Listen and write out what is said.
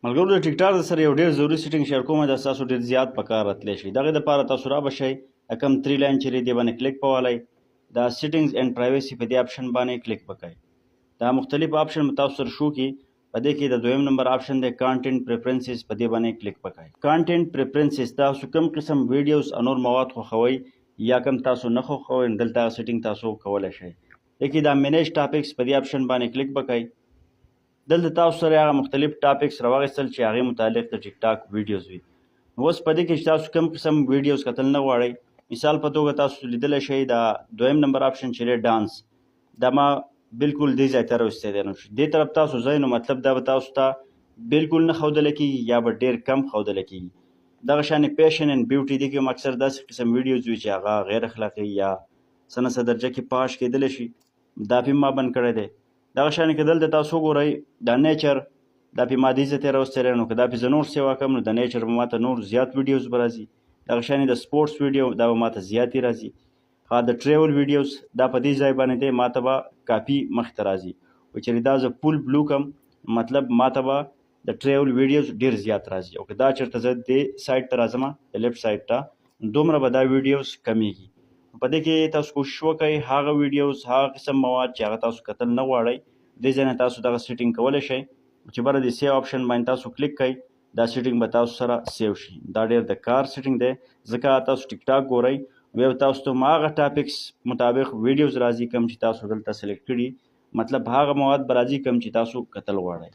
ملګرو د ټیک ټاک سره یو ډېر ضروري سیټینګ شیر کوم دا تاسو ډېر زیات په کار راتلی شي. دغه دپاره تاسو رابشئ کم 3 لاین چې دی دې باندې کلیک کولی، دا سیټینګز اینډ پرایویسي په دې آپشن باندې کلیک وکړئ. دا مختلف آپشن به تاسو سره شو کړي. په دې کې د دویم نمبر آپشن دی کانټینټ پریفرنسز، په دې باندې کلیک وکړئ. کانټینټ پریفرنسز تاسو کوم قسم ویډیوز او نور مواد خوښوئ یا کوم تاسو نه خوښوئ، دلته هغه سیټینګ تاسو کولی شئ. لیکن دا مینیج ټاپکس په دې آپشن باندې کلیک وکړئ. دلته تاسو سره هغه مختلف ټاپکس راواخیستل چې هغې متعلق د ټیک ټاک ویډیوز وي. نو اوس په دې کې چې تاسو کوم قسم ویډیوز کتل نه غواړئ، مثال په توګه تاسو لیدلی شئ دا دویم نمبر آپشن چې دی ډانس، دا ما بالکل دې ځای ته راوستی نو دې طرف تاسو ځئ، نو مطلب دا به تاسو ته بالکل نه ښودلی کېږي یا به ډېر کم ښودلی کېږي. دغه شانې پیشن اینډ بیوټي دې کې هم اکثر داسې قسم ویډیوز وي چې هغه غیر اخلاقي یا څه نه څه درجه کې پاش کېدلی شي، دا پې ما بند کړی دی. دغه شانې که دلته تاسو وګورئ دا نیچر، دا پې ما دې ځای ته راوستی نو که دا پې زه نور سیوا کړم نو د نیچر به ماته نور زیات ویډیوز به راځي. دغه شانې د سپورټس ویډیو دا به ماته زیاتې راځي. د ټریول ویډیوز دا په دې ځای باندې دی ماته به کاپي مخې ته راځي. و چېرې دا زه فول بلو کړم مطلب ماته به د ټریول ویډیوز ډېر زیات راځي. او که دا چېرته زه دې سایډ ته راځم د لیفټ سایډ ته دومره به دا ویډیوز کمیږي. په دې کې تاسو کوشش وکړئ هغه ویډیوز هغه قسم مواد چې هغه تاسو کتل نه غواړئ، دې ځای نه تاسو دغه سیټینګ کولی شئ چې بره د سیو آپشن باندې تاسو کلیک کړئ، دا سیټینګ به تاسو سره سیو شي. دا ډېر د کار سیټینګ دی، ځکه تاسو ټیک ټاک ګورئ بیا به تاسو ته هغه ټاپکس مطابق ویډیوز راځي کوم چې تاسو دلته سلیکټ کړي، مطلب هغه مواد به راځي کوم چې تاسو کتل غواړئ.